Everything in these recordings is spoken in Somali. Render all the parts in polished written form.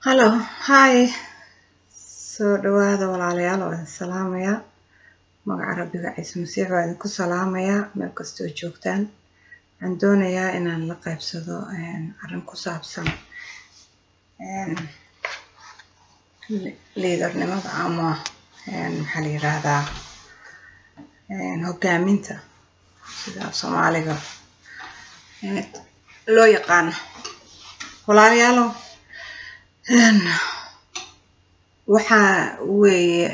Hello, hi. Soo dhawaada walaalayaal waan salaamayaa. Magaca Rabbiga Ciise Masiix waan idinku salaamayaa meel kastoo joogtaan. Waxaan doonayaa inaan la qaybsado arrin ku saabsan liidarnimada ama maxaa la yiraahdaa hogaaminta sida Soomaaliga loo yaqaan. Walaalayaal waxa weeye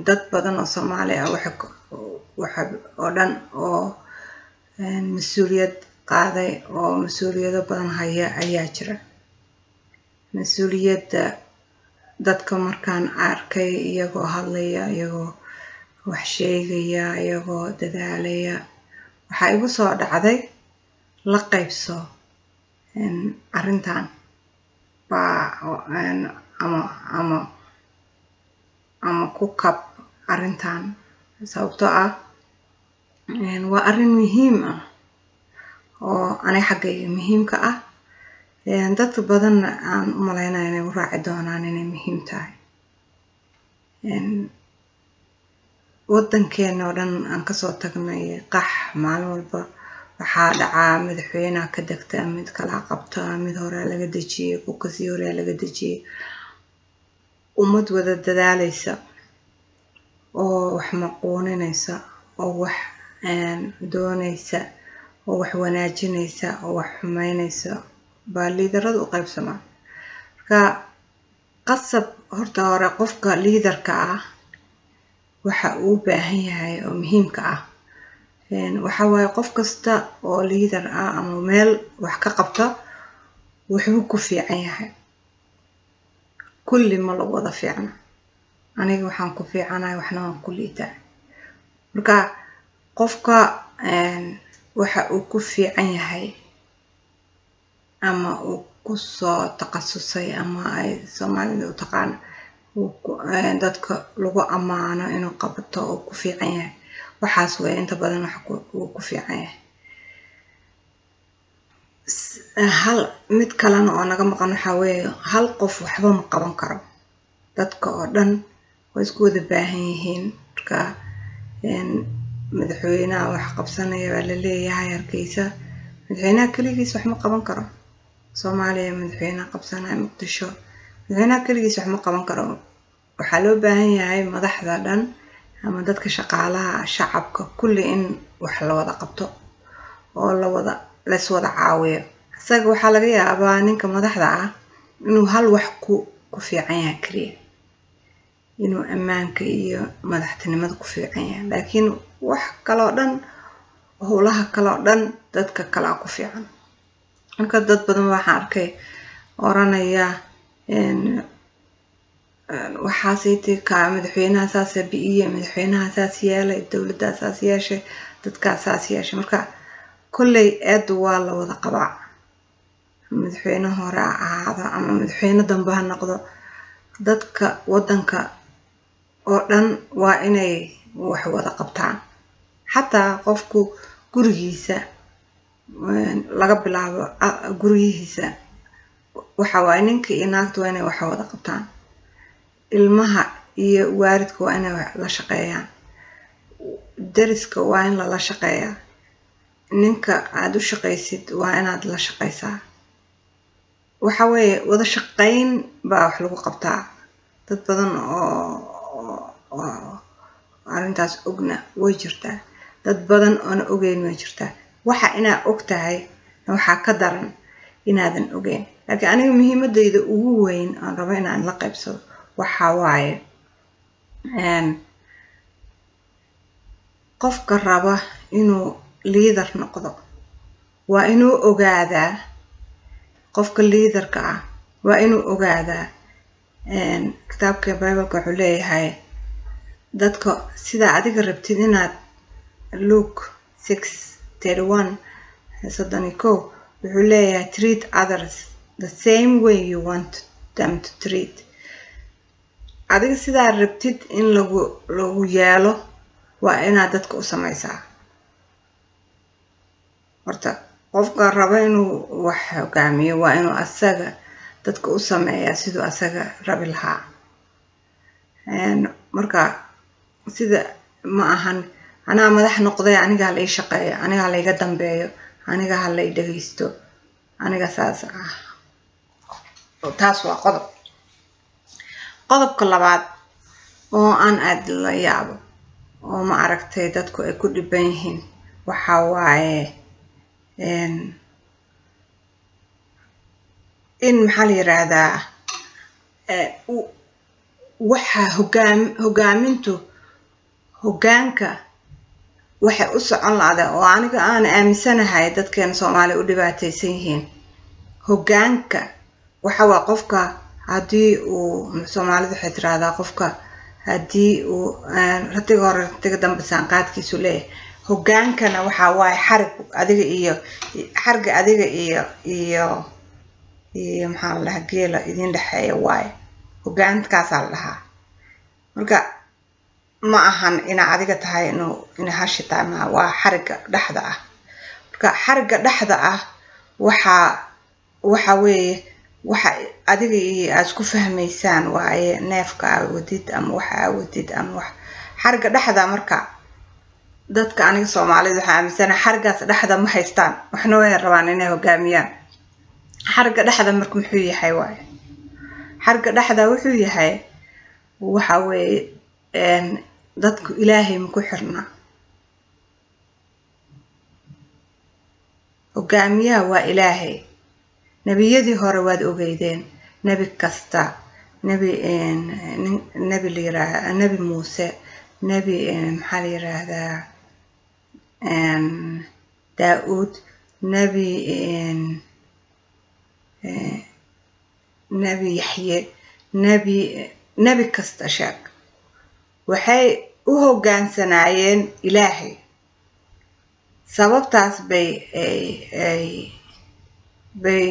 dad badan oo Soomaali ah waxa oo dhan oo mas'uuliyad qaaday oo mas'uuliyado badan haya ayaa jira. Mas'uuliyadda dadka markaan arkay iyagoo hadlaya, iyagoo wax sheegaya, iyagoo dadaalaya, waxa igu soo dhacday la qaybso arrintan ama ku kab arrintan sababtoo ah waa arrin muhiim ah oo aniga xaggayga muhiimka ah dad badan aan u maleynayo inay u raaci doonaan inay muhiim tahay. Wadankeena oo dhan aan kasoo tagnay qax maalin walba waxaa dhacaa madaxweynaha ka degta mid kala qabta mid hore laga dejiyay ku kasii hore laga dejiyay ummad wada dadaalaysa oo wax maquuninaysa oo wax doonaysa oo wax wanaajinaysa oo wax xumaynaysa baa liidaradu u qaybsamaan. Marka qasab horta hore qofka liidarka ah waxa uu u baahan yahay oo muhiimka ah waxa waaye qof kasta oo liidar ah ama meel wax ka qabta wuxuu ku fiican yahay. kulli ma la wada fiicna. Aniga waxaan ku fiicanahay waxna waan ku liitaa. Marka qofka waxa uu ku fiican yahay ama uu ku soo takhasusay ama ay Soomaalida u taqaan dadka lagu amaano inuu qabto oo ku fiican yahay waxaas way inta badan wax uu ku fiican yahay. hal mid kalena oo naga maqan waxa weeye hal qof waxba ma qaban karo. Dadka oo dhan way isku wada baahan yihiin. Marka madaxweynaha wax qabsanaya waa la leeyahay Hargeysa. Madaxweynaha kaligiis wax ma qaban karo. Soomaaliya madaxweynaha qabsanaya Muqdisho. Madaxweynaha kaligiis wax ma qaban karo. Waxaa loo baahan yahay madaxda dhan ama dadka shaqaalaha shacabka kulli in wax la wada qabto oo la is wada caawiyo. Isaga waxaa laga yaabaa ninka madaxda ah inuu hal wax ku fiican yahay kaliya, inuu ammaanka iyo madaxtinimada ku fiican yahay, laakiin wax kale oo dhan howlaha kale oo dhan dadka kale ku fiican. Marka dad badan waxaan arkay oranaya waxaasaytii ka madaxweynaha saas biiye madaxweynaha saas yeelay dawladda saas yeeshay dadka saas yeeshay. Marka kulley aad waa la wada qabaa. Madaxweyne hore ahaada ama madaxweyne dambe ha noqdo, dadka wadanka oo dhan waa inay wax wada qabtaan. Xataa qofku gurigiisa laga bilaabo gurigiisa waxa waa ninka iyo naagtu waa inay wax wada qabtaan. Ilmaha iyo waalidku waa inay la shaqeeyaan. Deriska waa in la shaqeeyaa. Ninka aad u shaqaysid waa inaad la shaqaysaa. waxa weeye wada shaqayn baa wax lagu qabtaa. dad badan oo arrintaas ogna way jirtaa. dad badan oo ogeyn way jirtaa. waxa inaad ogtahay waxa ka daran inaadan ogeyn. laakiin aniga muhiimadeyda ugu weyn aan rabo inaan la qaybsado waxa waaye qofka raba inuu liidar noqdo waa inuu ogaadaa qofka liidarka ah waa inuu ogaadaa kitaabka Bible-ka wuxuu leeyahay dadka sida adiga rabtid inaad Luke 6:31 wuxuu leeyahay treat others the same way you want them to treat. adiga sida rabtid in lagu yeelo waa inaad dadka u samaysaa. horta qofka raba inuu wax hogaamiyo waa inuu asaga dadka u sameeyaa sidoo asaga rabi lahaa marka sida ma ahan anaa madax noqday aniga la ii shaqeeyo aniga la iga dambeeyo aniga la ii dhageysto aniga saas taas waa qodobka labaad oo aan aad la yaabo oo ma aragtay dadku ay ku dhiban yihiin waxa waaye in maxaa la yiraahdaa waxa hoggaanka waxay u socon lahayd oo aniga aan aaminsanahay dadkeena Soomaaliya u dhibaataysan yihiin hoggaanka waxa waa qofka hadii uu Soomaalidu waxay tiraahdaa qofka hadii uu ratiga hore ratiga dambe saanqaadkiisu leeyahay hoggaankana waxa waa xarg adiga iyo maxaa la geela idin dhaxeeyo waay hoggaankaas la dhahaa marka ma ahan ina adiga tahay inuu hashitaana waa xarga dhaxda ah marka xarga dhaxda ah waxa weeye waxa adiga iyo aad ku fahmaysaan waaye neefka wadid ama waxa wadid ama wax xarga dhaxda marka dadka aniga Soomaalidu waxa aaminsan xargaas dhaxda ma haystaan waxna way rabaan inay hoggaamiyaan xarga dhaxda marka muxuu yahay waaye xarga dhaxda wuxuu yahay waxa weeye dadku Ilaahay ma ku xirna hoggaamiyaha waa Ilaahay nabiyadii hore waad ogeydeen nabi kasta nabi liraa nabi Muuse nabi maxaa la yiraahdaa Daawud nabi Yaxye nabi kasta sheeg waxay u hoggaansanayeen Ilaahay sababtaas bay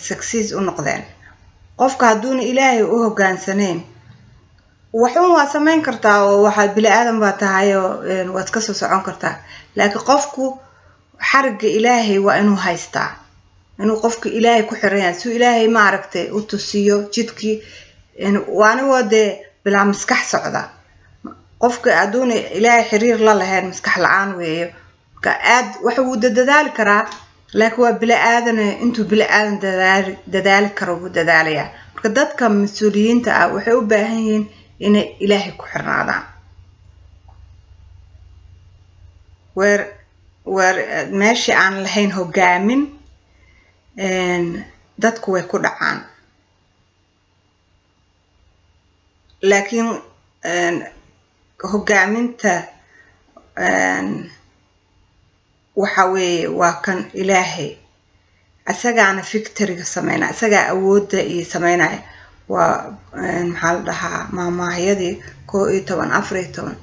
success u noqdeen qofka haduuna Ilaahay u hoggaansaneen waxun waa sameyn kartaa oo waxa bili aadan ba tahay oo waad ka soo socon kartaa laakiin qofku xarga Ilaahay waa inuu haystaa inuu qofku Ilaahay ku xiran yahay si Ilaahay ma aragtay u tusiyo jidkii waana wade bila maskax socda qofka aduuna Ilaahay xiriir la lahayn maskax la'aan weeyo ka aad waxa uu dadaali karaa laakiin waa bila aadan intuu bila aadan dadaali karo uu dadaalaya marka dadka mas'uuliyiinta ah waxay u baahan yihiin inay Ilaahay ku xirnaadaan weer meeshii aan lahayn hoggaamin dadku way ku dhacaan laakiin hoggaaminta waxa weeye waa kan Ilaahay asagaana victory-ga sameeyna asaga awoodda iyo sameeynaya waa maxaa la dhahaa maamahyadii 11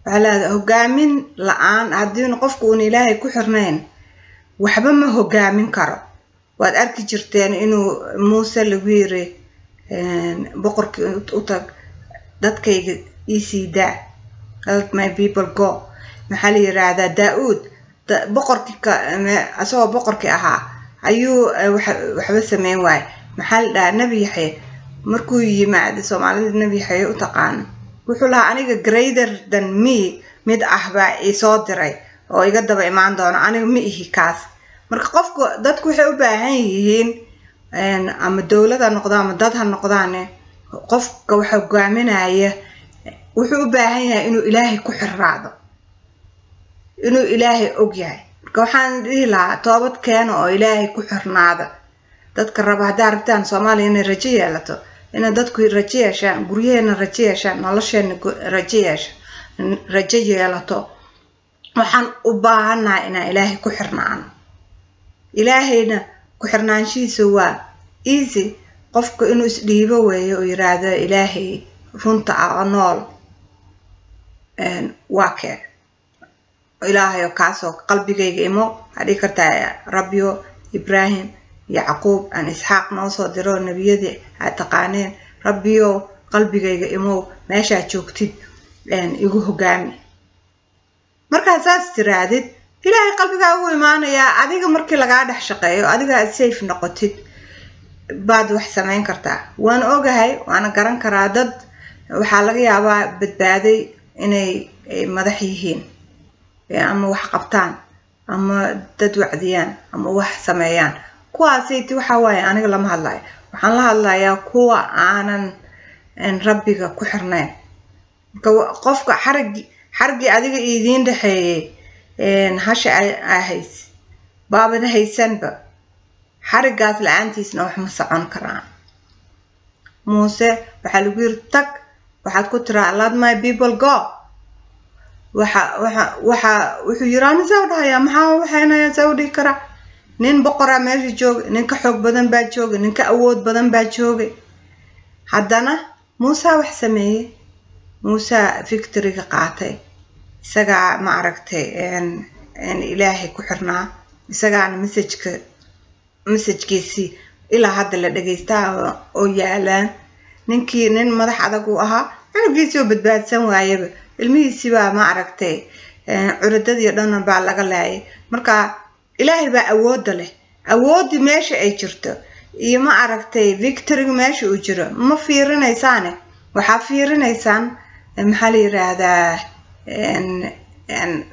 walaal hoggaamin la'aan hadii qofku uu Ilaahay ku xirnayn waxba ma hoggaamin karo waad arki jirteen inuu Muuse lagu yiri boqorkii u tag dadkayga isiida let my people go maxaa la yiraahdaa Daawud boqorkii asoo boqorkii ahaa ayuu waxba sameyn waay maxaa la dhahaa nabi Yaxye markuu yimaado Soomaalida nabi Yaxye u taqaan wuxuu lahaa aniga greater than me mid ahba soo diray oo iga daba imaan doona aniga ma ihi kaas marka qofku dadku waxay u baahan yihiin ama dawladda noqdo ama dad ha noqdaan qofka waxa hogaaminaya wuxuu u baahan yahay inuu Ilaahay ku xirraado inuu Ilaahay og yahay marka waxaan dhihi lahaa toobad keeno oo Ilaahay ku xirnaada dadka raba hadaa rabtaan Soomaaliya inay rajo yeelato ina dadku rajo yeeshaan guryaheena rajo yeeshaan nolosheena rajo yeelato waxaan u baahanahay inaan Ilaahay ku xirnaano Ilaahayna ku xirnaanshiisa waa easy qofka inuu isdhiibo weeyo oo yiraahdo Ilaahay runta ah nool waa kee Ilaahay kaasoo qalbigayga imo hadii kartaa Rabbiyo Ibrahim Yaqoob aan Isxaaq noo soo diro nabiyadii aad taqaaneen Rabbiyo qalbigayga imo meesha joogtid igu hoggaami marka saas tiraadid Ilaahay qalbigaaga u imaanaya adiga markii laga dhex shaqeeyo adiga safe noqotid baad wax samayn kartaa waan ogahay waana garan karaa dad waxaa laga yaabaa badbaaday inay madax yihiin ama wax qabtaan ama dad wacdiyaan ama wax sameeyaan kuwaasaytii waxa waaye aniga lama hadlayo waxaan la hadlayaa kuwa aanan rabbiga ku xirnayn qofka xarigi adiga idiin dhaxeeyay hasha ahays baabada haysanba xarigaas la'aantiisna wax ma socon karaan Muuse waxa lagu yiri tag waxaad ku tiraa let my people go wuxuu yiraan Saawdaya maxaa waxayna Saawdi kara nin boqora meesha joog nin ka xoog badan baa joog nin ka awood badan baa joog haddana Muuse wax sameeyay Muuse victory-ga qaatay isaga ma aragtay ilaahay ku xirnaa isagaana message-kiisi ilaa hadda la dhageystaa oo yaalaan ninkii nin madax adag u ahaa anigiisii oo badbaadsan waayaba ilmihiisii baa ma aragtay curadadii dhan baa laga laayay marka ilaahay baa awood leh awoodi meesha ay jirto iyo ma aragtay victory meesha uu jiro ma fiirinaysaan waxa fiirinaysaan maxaa la yiraahdaa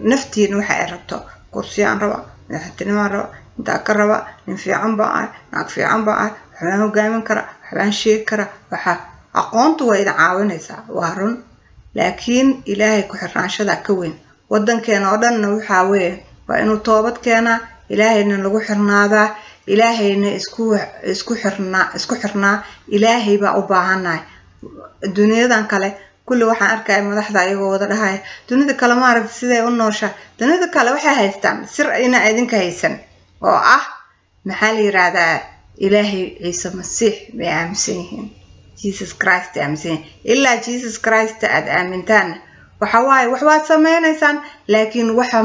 naftiin waxa ay rabto kursiyaan raba madaxtinimo raba inta ka raba nin fiican baa naag fiican baa waxaan hogaamin kara waxaan sheegi kara waxa aqoontu way caawinaysaa waa run laakiin ilaahay ku xirnaanshada ka weyn wadankeena oo dhan waxa weeye waa inuu toobad keenaa ilaahayna lagu xirnaadaa ilaahayna isku xirnaa ilaahay baa u baahanahay dunyadan kale kulli waxaan arkay madaxda ayagoo wada dhahay dunida kale ma aragtay sidee u noosha dunida kale waxay haystaan sir ina idinka haysan oo ah maxaa la yiraahdaa ilaahay ciise masiix bay aaminsan yihiin Jesus Christ aaminsan ilaa Jesus Christ aad aamintaan waxa waaye wax waad sameeynaysan laakiin waxa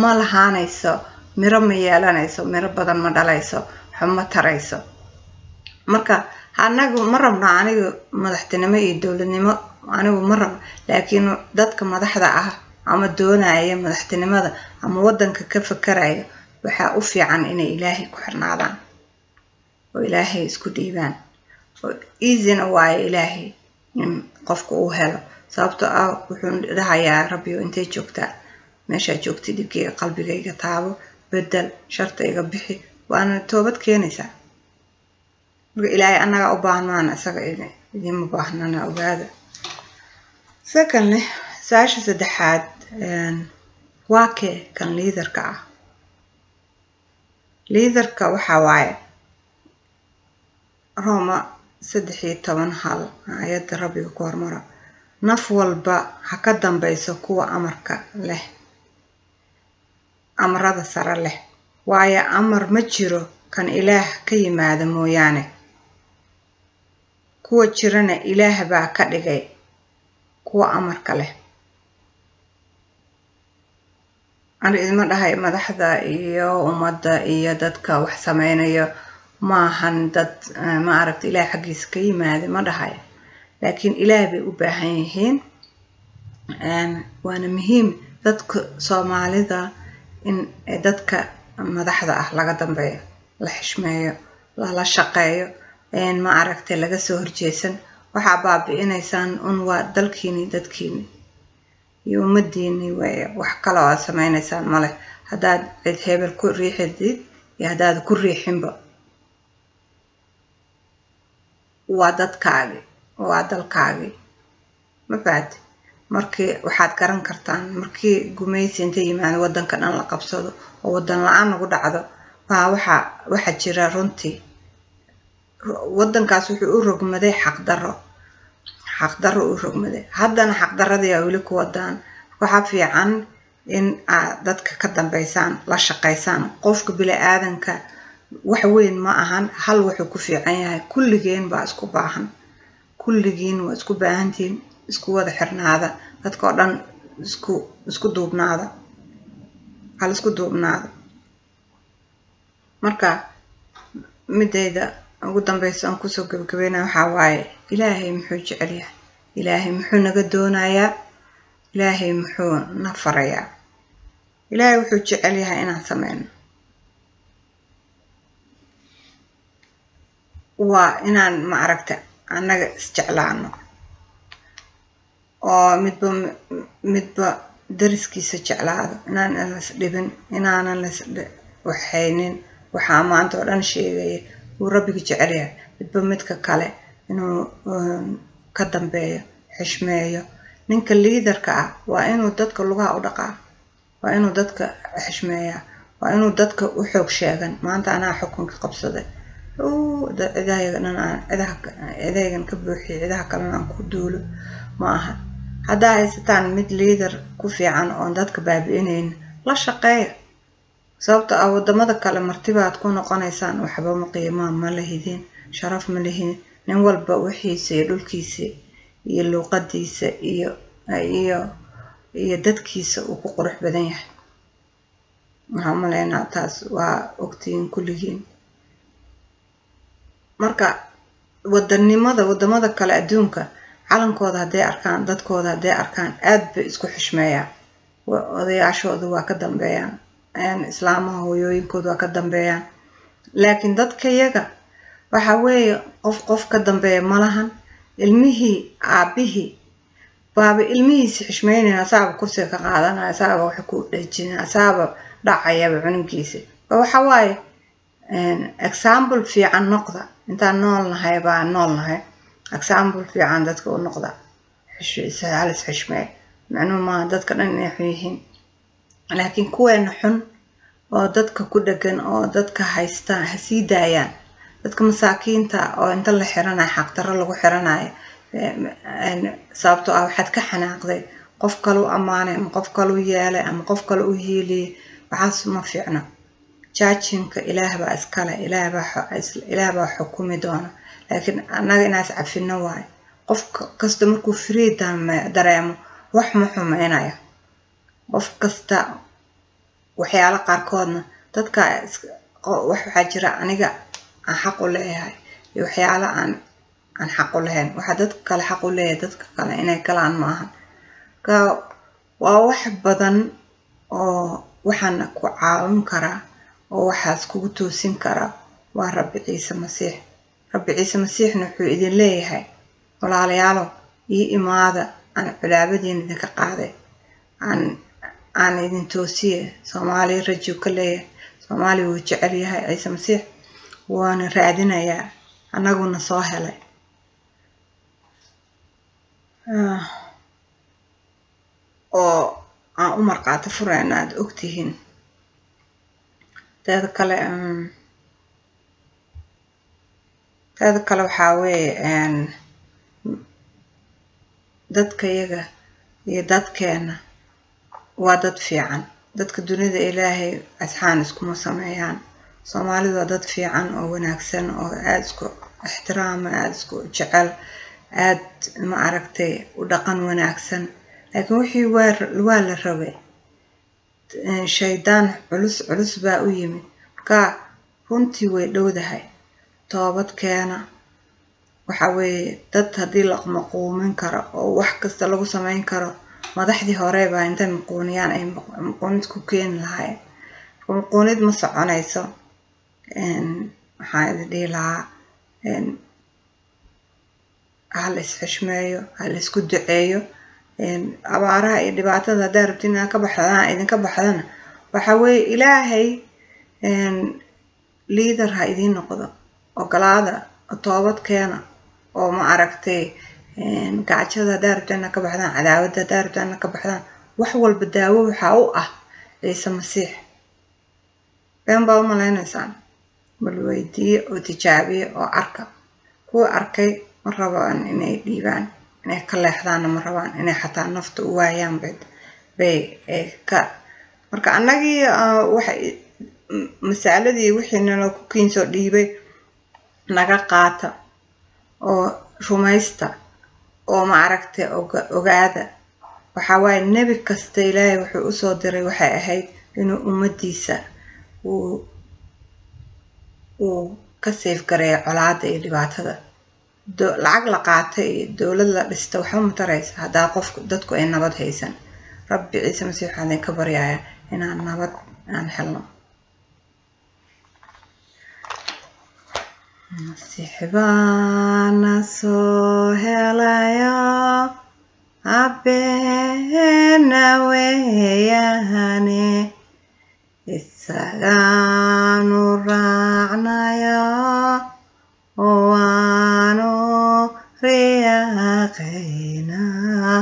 ma lahaanayso miro ma yeelanayso miro badan ma dhalayso xuma tarayso marka anagu ma rabno anigu madaxtinimo iyo dawladnimo anigu ma rab laakiin dadka madaxda ah ama doonaya madaxtinimada ama wadanka ka fakaraya waxa u fiican inay ilaahay ku xirnaadaan oo ilaahay isku dhiibaan oo easy waaye ilaahay qofku uu helo sababtoo ah wuxuu dhahayaa rabbiyo intee joogtaa meesha joogtay dhibkayga qalbigayga taabo bedel shartayga bixi waana toobad keenaysaa marka ilaahay anaga u baahnaan isaga idin baahnana ogaada secondly saasha saddexaad waa kan leaderka ah leaderka waxa waaye Roma 13:1 ayada rabbiga ku hormara naf walba ha ka dambayso kuwa amarka leh amarada sare leh waayo amar ma jiro kan ilaah ka yimaada mooyaane kuwa jirana ilaah baa ka dhigay kuwa amarka leh ani idma dhahay madaxda iyo ummadda iyo dadka wax sameeynaya maahan dad ma aragtay ilaah xaqiisa ka yimaada ma dhahay laakiin ilaah bay u baahan yihiin waana muhiim dadka Soomaalida in dadka madaxda ah laga dambeeyo la xishmeeyo la shaqeeyo ma aragtay laga soo horjeesan waxa baabi'inaysaan waa dalkiini dadkiini iyo umadiini way wax kale oo sameeynaysan male hadaad cid hebel ku riixidid iyo hadaad ku riixinba waa dadkaagi waa dalkaagi ma baad markii waxaad garan kartaan markii gumaysi inta yimaado wadanka dhan la qabsado oo wadan la'aan ugu dhacdo waxa jira runtii wadankaas wuxuu u rogmaday xaqdarro u rogmaday haddana xaqdarradii ay weli ku wadaan waxa fiican in dadka ka dambeysaan la shaqeysaan qofka bini'aadanka wax weyn ma ahan hal wuxuu ku fiican yahay kulligeen baa isku baahan kulligiin waa isku baahantiin isku wada xirnaada dadka oo dhan isku duubnaada hal isku duubnaada marka midayda ugu dambaysa aan ku soo gabagabeynaa waxa waaye ilaahay muxuu jecel yahay ilaahay muxuu naga doonayaa ilaahay muxuu na farayaa ilaahay wuxuu jecel yahay inaan sameeyno وإنان ما عرفت أنا استعلانه ومدبا درسكي سجعلاد إنان لس لبن إنان لس وحينين وحامان تورن شيء وربك جعلها مدبا مدك كله إنه قدم بيه حشمية نينك الليدر كا وإنه دتك اللغة ودقة وإنه دتك حشمية وإنه دتك وحوك شيئا ما أنت أنا حكمك قبصده إذا كبوحي إذا كلنا كدول معها هذا يستان مد ليدر كوفي عن أن دتك بابينين لا شقية sababta ah wadamada kale martiba aad ku noqonaysaan waxba ma qiimaan ma lahidin sharaf ma lahin nin walba wixiisa iyo dhulkiisa iyo luqadiisa iyo dadkiisa uu ku qurux badan yahay waxaan maleynaa taas waa ogtiin kulligiin marka wadamada kale adduunka calankooda haday arkaan dadkooda haday arkaan aad bay isku xishmeeyaan odayaashooda waa ka dambeeyaan islaamaha hooyooyinkooda waa ka dambeeyaan laakiin dadka yaga waxa weeye qof ka dambeeya malahan ilmihii aabihii baaba ilmihiisa xishmeynaya saaba kursiga ka qaadanaya saaba wax ku dhajinaya saaba dhacaya cunugiisa waxa waaye example fiican noqda inta noolnahay baa noolnahay example fiican dadka u noqda xishmee macnuu ma dadka dhan inay yihiin laakiin kuweena xun oo dadka ku dhagan oo dadka haysta hasii daayaan dadka masaakiinta oo inta la xiranayo xaq darro lagu xiranayo sababtoo ah waxaad ka xanaaqday qof kale u amaanay ama qof kale u yeelay ama qof kale u hiiliyay waxaas ma fiicna jaajinka ilaah baa iskale ilaah baa xukumi doona laakiin annaga inaas cafino waay qof kasta markuu free dareemo wax ma xumeynaya qof kasta waxyaalo qaarkoodna dadka waxa jira aniga aan xaq u leeyahay iyo waxyaalo aan xaq u lahayn waxa dadka kale xaq u leeyahay dadka kale inay galaan maahan waa wax badan oo waxaan ku caawin karaa oo waxaas kugu toosin karaa waa Rabbi Ciise Masiixna wuxuu idin leeyahay walaalayaalo ii imaada aan cilaabadiin idinka qaaday aan idin toosiye Soomaali rajo ka leeyahay Soomaali wuu jecel yahay Ciise Masiix waana raadinayaa anaguna soo helay oo aan u marqaata furayna aad ogtihiin teeda kale waxaa weeye dadka yaga iyo dadkeena waa dad fiican dadka dunida Ilaahay asxaan iskuma sameeyaan Soomaalidu waa dad fiican oo wanaagsan oo aad isku ixtiraam aad isku jecel aad ma aragtay u dhaqan wanaagsan laakiin wixii waa la rabay shaydaan culus baa u yimid ka runtii way dhowdahay toobad keena waxa weeye dad hadii la maquumin karo oo wax kasta lagu sameyn karo madaxdii hore baa inta maquuniyaan ay maquunid ku keen lahayd maquunid ma soconayso waxaan idin dhihi lahaa hal isxishmeeyo hal isku duceeyo abaaraha iyo dhibaatada hadaa rabtiin inaad ka baxdaan idinka baxdana waxa weeye Ilaahay leader ha idin noqdo ogolaada toobad keena oo ma aragtay gaajada hadaa rabtiin inaad ka baxdaan cadaawada hadaa rabtiin inaad ka baxdaan wax walba daawo waxa u ah Ciise Masiix been baa u maleynaysaan bal weydiiyo oo tijaabiyo oo arka kuwa arkay ma rabaan inay dhiibaan inay ka leexdaan ma rabaan inay xataa nafta u waayaan bay ka marka annagii waxa masaaladii wixii nala ku kiinso dhiibay naga qaata oo rumaysta oo ma aragtay ogaada waxa waaye nabi kasta Ilaahay wuxuu u soo diray waxay ahayd inuu ummadiisa uu ka safe gareeyo colaadda iyo dhibaatada lacag la qaatay dawlad la dhistay waxa ma taraysa hadaa qof dadku ay nabad haysan Rabbi Ciise Masiix waxaan ka baryayaa inaan nabad aan helno masiix baana soo helayo abbeena weeyaane isagaanu raacnayo waanu riyaaqaynaa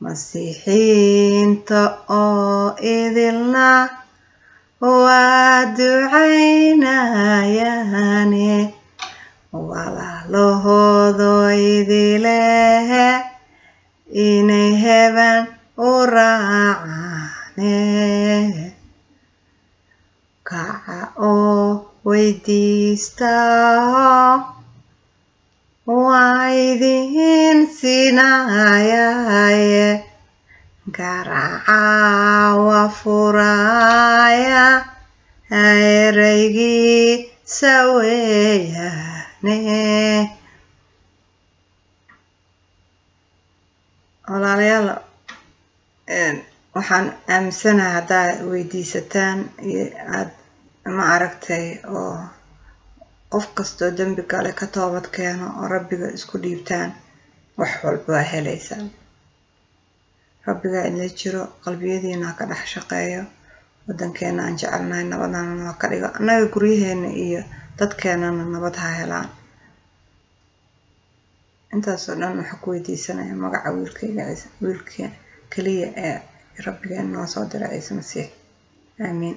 masiixiinta oo idilna waa ducaynayaane walaalahoodo idilehe inay heban u raacaane kaca oo weydiista waa idin siinayaye garaaca waa furaya eraygiisa weeyaane walaalayaal waxaan aaminsanahay haddaad weydiisataan aad ma aragtay oo qof kastoo dembi gale ka toobad keeno oo rabbiga isku dhiibtaan wax walba waa helaysaan rabbigaa idla jiro qalbiyadiina ka dhex shaqeeyo wadankeena aan jecelnahay nabadana waa ka dhigo annaga guryaheena iyo dadkeenana nabad ha helaan intaasoo dhan waxaa ku weydiisanaya magaca wiilka keliya ee rabbigeena noo soo diray ciise masiix aamiin